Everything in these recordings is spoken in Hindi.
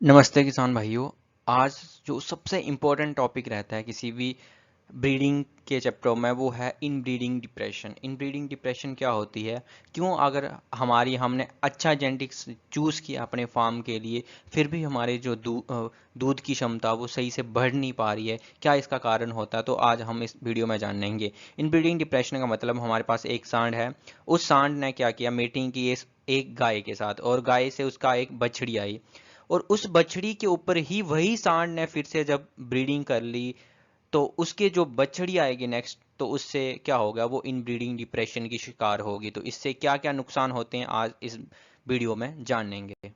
नमस्ते किसान भाइयों। आज जो सबसे इम्पोर्टेंट टॉपिक रहता है किसी भी ब्रीडिंग के चैप्टर में वो है इनब्रीडिंग डिप्रेशन। इनब्रीडिंग डिप्रेशन क्या होती है, क्यों अगर हमने अच्छा जेनेटिक्स चूज़ किया अपने फार्म के लिए फिर भी हमारे जो दूध की क्षमता वो सही से बढ़ नहीं पा रही है, क्या इसका कारण होता है। तो आज हम इस वीडियो में जानेंगे। इनब्रीडिंग डिप्रेशन का मतलब हमारे पास एक सांड है, उस सांड ने क्या किया, मीटिंग की इस एक गाय के साथ और गाय से उसका एक बछड़ी आई और उस बछड़ी के ऊपर ही वही सांड ने फिर से जब ब्रीडिंग कर ली तो उसके जो बछड़ी आएगी नेक्स्ट, तो उससे क्या होगा, वो इन ब्रीडिंग डिप्रेशन की शिकार होगी। तो इससे क्या क्या नुकसान होते हैं आज इस वीडियो में जानेंगे।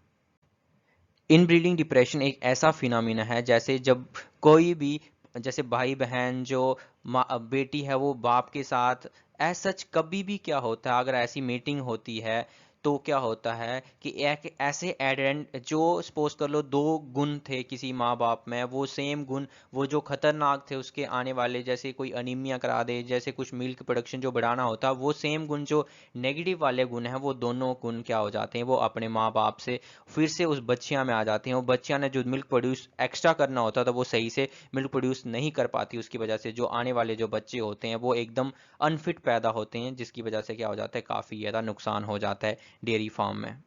इन ब्रीडिंग डिप्रेशन एक ऐसा फिनोमिना है जैसे जब कोई भी, जैसे भाई बहन जो बेटी है वो बाप के साथ सच कभी भी क्या होता है, अगर ऐसी मीटिंग होती है तो क्या होता है कि एक ऐसे एडेंट जो सपोज कर लो दो गुण थे किसी माँ बाप में, वो सेम गुण, वो जो खतरनाक थे उसके आने वाले, जैसे कोई अनीमिया करा दे, जैसे कुछ मिल्क प्रोडक्शन जो बढ़ाना होता है, वो सेम गुण जो नेगेटिव वाले गुण हैं वो दोनों गुण क्या हो जाते हैं, वो अपने माँ बाप से फिर से उस बच्चियां में आ जाती हैं। वो बच्चियां ने जो मिल्क प्रोड्यूस एक्स्ट्रा करना होता था वो सही से मिल्क प्रोड्यूस नहीं कर पाती, उसकी वजह से जो आने वाले जो बच्चे होते हैं वो एकदम अनफिट पैदा होते हैं, जिसकी वजह से क्या हो जाता है, काफ़ी ज़्यादा नुकसान हो जाता है डेयरी फार्म में।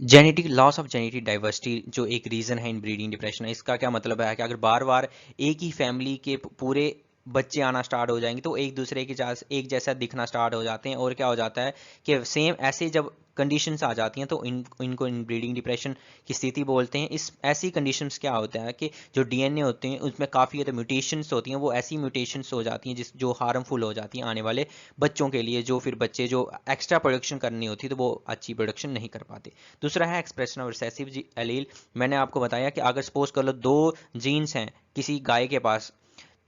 Genetic loss of genetic diversity जो एक रीज़न है इन ब्रीडिंग डिप्रेशन, इसका क्या मतलब है कि अगर बार बार एक ही फैमिली के पूरे बच्चे आना स्टार्ट हो जाएंगे तो एक दूसरे के एक जैसा दिखना स्टार्ट हो जाते हैं और क्या हो जाता है कि सेम ऐसे जब कंडीशंस आ जाती हैं तो इनको इन ब्रीडिंग डिप्रेशन की स्थिति बोलते हैं। इस ऐसी कंडीशंस क्या होता है कि जो डीएनए होते हैं उसमें काफ़ी ज़्यादा म्यूटेशंस होती हैं, वो ऐसी म्यूटेशंस हो जाती हैं जिस जो हार्मफुल हो जाती हैं आने वाले बच्चों के लिए, जो फिर बच्चे जो एक्स्ट्रा प्रोडक्शन करनी होती है तो वो अच्छी प्रोडक्शन नहीं कर पाते। दूसरा है एक्सप्रेशन ऑफ रिसेसिव एलील। मैंने आपको बताया कि अगर सपोज कर लो दो जीन्स हैं किसी गाय के पास,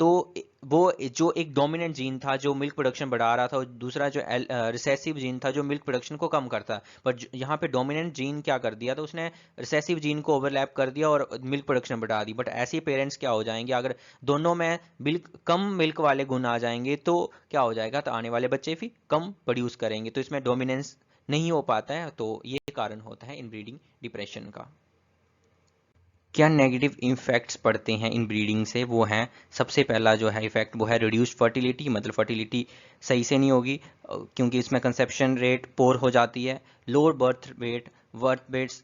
तो वो जो एक डोमिनेंट जीन था जो मिल्क प्रोडक्शन बढ़ा रहा था और दूसरा जो रिसेसिव जीन था जो मिल्क प्रोडक्शन को कम करता है, पर यहाँ पे डोमिनेंट जीन क्या कर दिया, तो उसने रिसेसिव जीन को ओवरलैप कर दिया और मिल्क प्रोडक्शन बढ़ा दी। बट ऐसे पेरेंट्स क्या हो जाएंगे, अगर दोनों में मिल्क कम मिल्क वाले गुण आ जाएंगे तो क्या हो जाएगा, तो आने वाले बच्चे भी कम प्रोड्यूस करेंगे, तो इसमें डोमिनेंस नहीं हो पाता है। तो ये कारण होता है इन ब्रीडिंग डिप्रेशन का। क्या नेगेटिव इफेक्ट्स पड़ते हैं इन ब्रीडिंग से, वो हैं, सबसे पहला जो है इफेक्ट वो है रिड्यूस्ड फर्टिलिटी, मतलब फर्टिलिटी सही से नहीं होगी क्योंकि इसमें कंसेप्शन रेट पोर हो जाती है। लोअर बर्थ वेट्स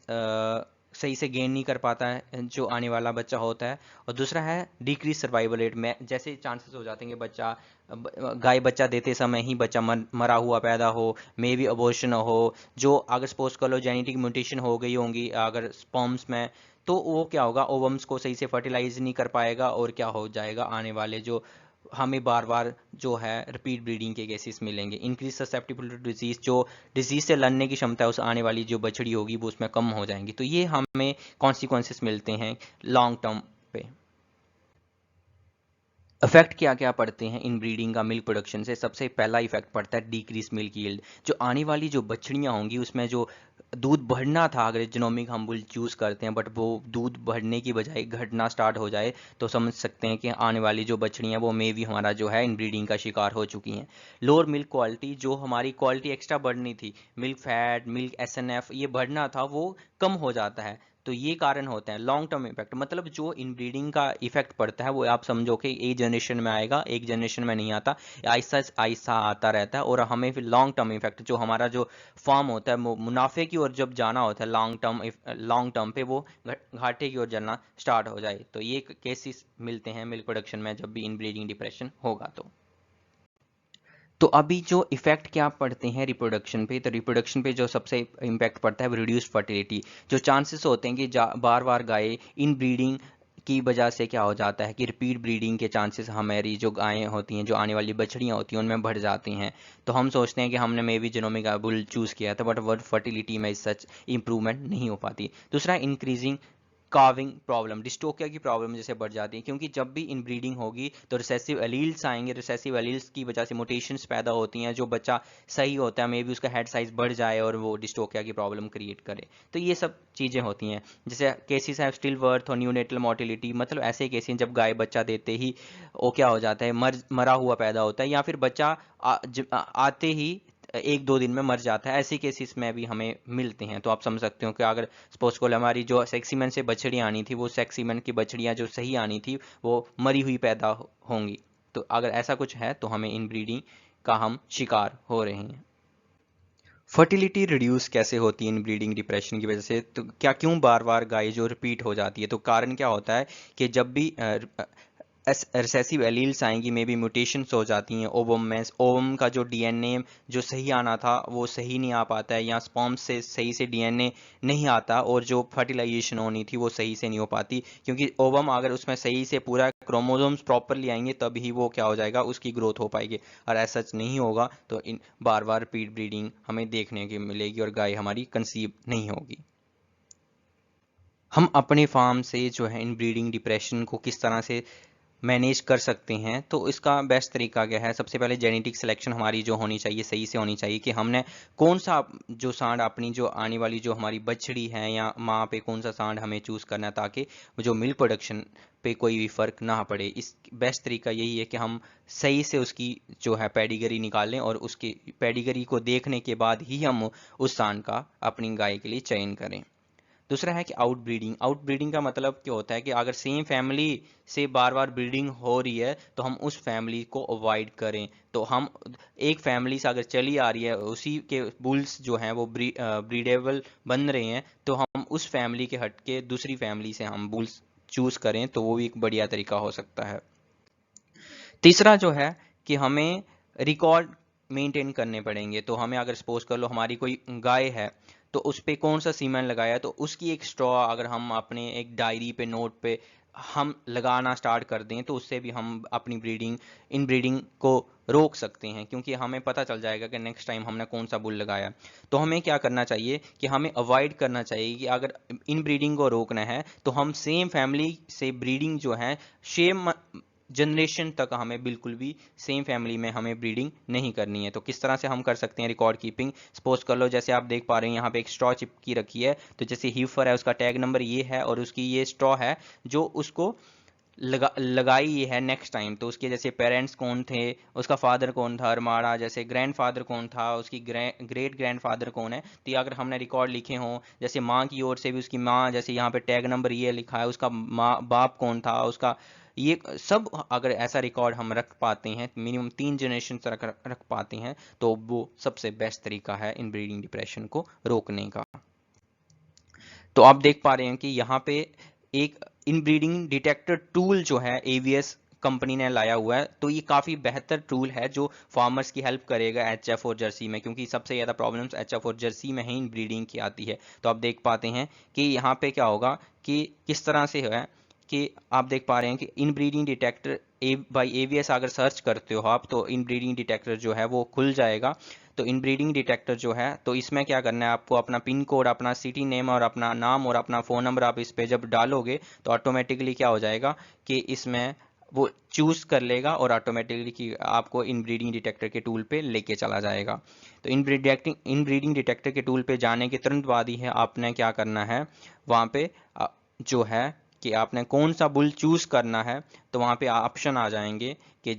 सही से गेन नहीं कर पाता है जो आने वाला बच्चा होता है। और दूसरा है डिक्रीज सर्वाइवल रेट में, जैसे चांसेस हो जाते हैं कि गाय बच्चा देते समय ही बच्चा मरा हुआ पैदा हो, मे बी अबॉर्शन हो, जो अगर सपोज कर लो जेनेटिक म्यूटेशन हो गई होंगी अगर स्पर्म्स में, तो वो क्या होगा, ओवम्स को सही से फर्टिलाइज नहीं कर पाएगा और क्या हो जाएगा, आने वाले जो हमें बार बार जो है रिपीट ब्रीडिंग के केसेस मिलेंगे। इंक्रीज ससेप्टिबिलिटी टू डिजीज, जो डिजीज से लड़ने की क्षमता है उस आने वाली जो बछड़ी होगी वो उसमें कम हो जाएंगी। तो ये हमें कॉन्सिक्वेंसेस मिलते हैं लॉन्ग टर्म पे। इफेक्ट क्या क्या पड़ते हैं इन ब्रीडिंग का मिल्क प्रोडक्शन से, सबसे पहला इफेक्ट पड़ता है डिक्रीज मिल्क यील्ड। जो आने वाली जो बछड़ियाँ होंगी उसमें जो दूध बढ़ना था, अगर जिनोमिक हम बुल चूज़ करते हैं बट वो दूध बढ़ने की बजाय घटना स्टार्ट हो जाए, तो समझ सकते हैं कि आने वाली जो बछड़ियाँ वो मे भी हमारा जो है इन ब्रीडिंग का शिकार हो चुकी हैं। लोअर मिल्क क्वालिटी, जो हमारी क्वालिटी एक्स्ट्रा बढ़नी थी, मिल्क फैट, मिल्क एसएनएफ ये बढ़ना था वो कम हो जाता है। तो ये कारण होते हैं लॉन्ग टर्म इफेक्ट, मतलब जो इनब्रीडिंग का इफेक्ट पड़ता है वो आप समझो कि एक जनरेशन में आएगा, एक जनरेशन में नहीं आता, आहिस्ता आहिस्ता आता रहता है और हमें फिर लॉन्ग टर्म इफेक्ट, जो हमारा जो फॉर्म होता है मुनाफे की ओर जब जाना होता है लॉन्ग टर्म पे वो घाटे की ओर जाना स्टार्ट हो जाए। तो ये केसेस मिलते हैं मिल्क प्रोडक्शन में जब भी इनब्रीडिंग डिप्रेशन होगा। तो अभी जो इफेक्ट क्या पड़ते हैं रिप्रोडक्शन पे, तो रिप्रोडक्शन पे जो सबसे इम्पैक्ट पड़ता है वो रिड्यूस्ड फर्टिलिटी। जो चांसेस होते हैं कि बार बार गाय इन ब्रीडिंग की वजह से क्या हो जाता है कि रिपीट ब्रीडिंग के चांसेस हमारी जो गायें होती हैं, जो आने वाली बछड़ियाँ होती हैं उनमें बढ़ जाती हैं। तो हम सोचते हैं कि हमने may be genomic bull choose किया था बट वर्ड फर्टिलिटी में सच इंप्रूवमेंट नहीं हो पाती। दूसरा इंक्रीजिंग कार्विंग प्रॉब्लम, डिस्टोकिया की प्रॉब्लम जैसे बढ़ जाती है, क्योंकि जब भी इनब्रीडिंग होगी तो रिसेसिव एलील्स आएंगे, रिसेसिव एलील्स की वजह से म्यूटेशंस पैदा होती हैं, जो बच्चा सही होता है मे बी उसका हेड साइज बढ़ जाए और वो डिस्टोकिया की प्रॉब्लम क्रिएट करे। तो ये सब चीज़ें होती हैं। जैसे केसेस है स्टिल बर्थ और न्यूनेटल मोर्टिलिटी, मतलब ऐसे केसेस जब गाय बच्चा देते ही वो क्या हो जाता है, मरा हुआ पैदा होता है, या फिर बच्चा आते ही एक दो दिन में मर जाता है। ऐसे केसेस में भी हमें मिलते हैं। तो आप समझ सकते हो कि अगर सपोज को हमारी जो सेक्सीमेन से बछड़ियाँ आनी थी, वो सेक्सीमेन की बछड़ियाँ जो सही आनी थी वो मरी हुई पैदा होंगी। तो अगर ऐसा कुछ है तो हमें इनब्रीडिंग का हम शिकार हो रहे हैं। फर्टिलिटी रिड्यूस कैसे होती है इन ब्रीडिंग डिप्रेशन की वजह से? तो क्या क्यों बार बार गाय जो रिपीट हो जाती है? तो कारण क्या होता है कि जब भी रिसेसिव एलील्स आएंगी, मे बी म्यूटेशंस हो जाती हैं ओवम में, ओवम का जो डीएनए जो सही आना था वो सही नहीं आ पाता है, या स्पर्म से सही से डीएनए नहीं आता, और जो फर्टिलाइजेशन होनी थी वो सही से नहीं हो पाती, क्योंकि ओवम अगर उसमें सही से पूरा क्रोमोसोम्स प्रॉपरली आएंगे तब ही वो क्या हो जाएगा, उसकी ग्रोथ हो पाएगी। और ऐसा नहीं होगा तो इन बार बार रिपीट ब्रीडिंग हमें देखने की मिलेगी और गाय हमारी कंसीव नहीं होगी। हम अपने फार्म से जो है इन ब्रीडिंग डिप्रेशन को किस तरह से मैनेज कर सकते हैं? तो इसका बेस्ट तरीका क्या है? सबसे पहले जेनेटिक सिलेक्शन हमारी जो होनी चाहिए सही से होनी चाहिए, कि हमने कौन सा जो सांड अपनी जो आने वाली जो हमारी बछड़ी है या माँ पे कौन सा सांड हमें चूज करना है, ताकि जो मिल्क प्रोडक्शन पे कोई भी फर्क ना पड़े। इस बेस्ट तरीका यही है कि हम सही से उसकी जो है पेडिग्री निकालें, और उसकी पेडिग्री को देखने के बाद ही हम उस सांड का अपनी गाय के लिए चयन करें। दूसरा है कि आउटब्रीडिंग। आउटब्रीडिंग का मतलब क्या होता है कि अगर सेम फैमिली से बार बार ब्रीडिंग हो रही है तो हम उस फैमिली को अवॉइड करें। तो हम एक फैमिली से अगर चली आ रही है, उसी के बुल्स जो हैं वो ब्रीडेबल बन रहे हैं, तो हम उस फैमिली के हट के दूसरी फैमिली से हम बुल्स चूज करें, तो वो भी एक बढ़िया तरीका हो सकता है। तीसरा जो है कि हमें रिकॉर्ड मेंटेन करने पड़ेंगे। तो हमें अगर सपोज कर लो हमारी कोई गाय है, तो उस पे कौन सा सीमेंट लगाया, तो उसकी एक स्ट्रॉ अगर हम अपने एक डायरी पे नोट पे हम लगाना स्टार्ट कर दें, तो उससे भी हम अपनी इन ब्रीडिंग को रोक सकते हैं, क्योंकि हमें पता चल जाएगा कि नेक्स्ट टाइम हमने कौन सा बुल लगाया। तो हमें क्या करना चाहिए कि हमें अवॉइड करना चाहिए कि अगर इन ब्रीडिंग को रोकना है तो हम सेम फैमिली से ब्रीडिंग जो है सेम जनरेशन तक हमें बिल्कुल भी सेम फैमिली में हमें ब्रीडिंग नहीं करनी है। तो किस तरह से हम कर सकते हैं रिकॉर्ड कीपिंग? सपोज कर लो जैसे आप देख पा रहे हैं यहाँ पे एक स्ट्रॉ चिपकी रखी है, तो जैसे हीफर है उसका टैग नंबर ये है और उसकी ये स्ट्रॉ है जो उसको लगाई ये है नेक्स्ट टाइम। तो उसके जैसे पेरेंट्स कौन थे, उसका फादर कौन था अरमाड़ा, जैसे ग्रैंडफादर कौन था, उसकी ग्रेट ग्रैंडफादर कौन है। तो ये अगर हमने रिकॉर्ड लिखे हों, जैसे माँ की ओर से भी उसकी माँ, जैसे यहाँ पे टैग नंबर ये लिखा है, उसका माँ बाप कौन था उसका, ये सब अगर ऐसा रिकॉर्ड हम रख पाते हैं, मिनिमम 3 जनरेशन रख पाते हैं, तो वो सबसे बेस्ट तरीका है इन ब्रीडिंग डिप्रेशन को रोकने का। तो आप देख पा रहे हैं कि यहाँ पे एक इनब्रीडिंग डिटेक्टर टूल जो है एवीएस कंपनी ने लाया हुआ है। तो ये काफ़ी बेहतर टूल है जो फार्मर्स की हेल्प करेगा एचएफ और जर्सी में, क्योंकि सबसे ज़्यादा प्रॉब्लम्स एचएफ और जर्सी में ही इनब्रीडिंग की आती है। तो आप देख पाते हैं कि यहाँ पे क्या होगा कि किस तरह से है कि आप देख पा रहे हैं कि इनब्रीडिंग डिटेक्टर बाई एवीएस अगर सर्च करते हो आप, तो इनब्रीडिंग डिटेक्टर जो है वो खुल जाएगा। तो इनब्रीडिंग डिटेक्टर जो है, तो इसमें क्या करना है आपको, अपना पिन कोड, अपना सिटी नेम और अपना नाम और अपना फ़ोन नंबर आप इस पे जब डालोगे तो ऑटोमेटिकली क्या हो जाएगा कि इसमें वो चूज कर लेगा और ऑटोमेटिकली कि आपको इनब्रीडिंग डिटेक्टर के टूल पे लेके चला जाएगा। तो इनब्रीडिंग डिटेक्टर के टूल पे जाने के तुरंत बाद ही है आपने क्या करना है, वहाँ पे जो है कि आपने कौन सा बुल चूज करना है, तो वहाँ पे ऑप्शन आ जाएंगे कि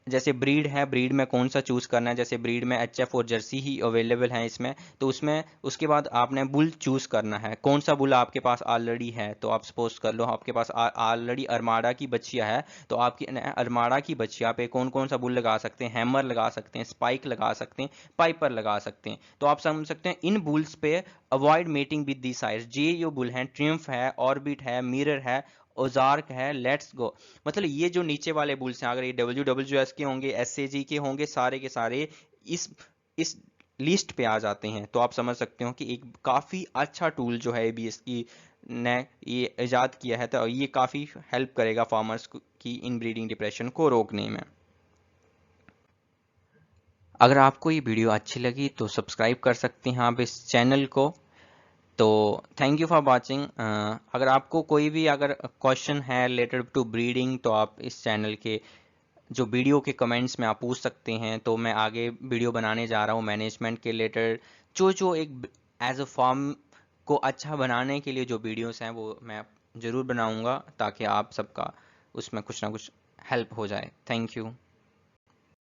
जैसे ब्रीड है, ब्रीड में कौन सा चूज करना है। जैसे ब्रीड में एचएफ और जर्सी ही अवेलेबल है इसमें, तो उसमें उसके बाद आपने बुल चूज करना है, कौन सा बुल आपके पास ऑलरेडी है। तो आप सपोज कर लो आपके पास ऑलरेडी अरमाड़ा की बच्चिया है, तो आपकी अरमाड़ा की बच्चिया पे कौन कौन सा बुल लगा सकते हैं, हैमर लगा सकते हैं, स्पाइक लगा सकते हैं, पाइपर लगा सकते हैं। तो आप समझ सकते हैं इन बुल्स पे avoid mating with the size. J yo bull है, ट्रिम्फ है, ऑर्बिट है, मिरर है, ओजार्क है, लेट्स गो। मतलब ये जो नीचे वाले बुल्स हैं, अगर ये WWS के होंगे, SAG के होंगे, सारे के सारे इस इस लिस्ट पे आ जाते हैं। तो आप समझ सकते हो कि एक काफ़ी अच्छा टूल जो है ABS की ने ये इजाद किया है, तो ये काफ़ी हेल्प करेगा फार्मर्स की इन ब्रीडिंग डिप्रेशन को रोकने में। अगर आपको ये वीडियो अच्छी लगी तो सब्सक्राइब कर सकते हैं आप इस चैनल को। तो थैंक यू फॉर वाचिंग। अगर आपको कोई भी अगर क्वेश्चन है रिलेटेड टू ब्रीडिंग, तो आप इस चैनल के जो वीडियो के कमेंट्स में आप पूछ सकते हैं। तो मैं आगे वीडियो बनाने जा रहा हूँ मैनेजमेंट के रिलेटेड, जो एक एज अ फार्म को अच्छा बनाने के लिए जो वीडियोस हैं वो मैं ज़रूर बनाऊंगा, ताकि आप सबका उसमें कुछ ना कुछ हेल्प हो जाए। Thank you.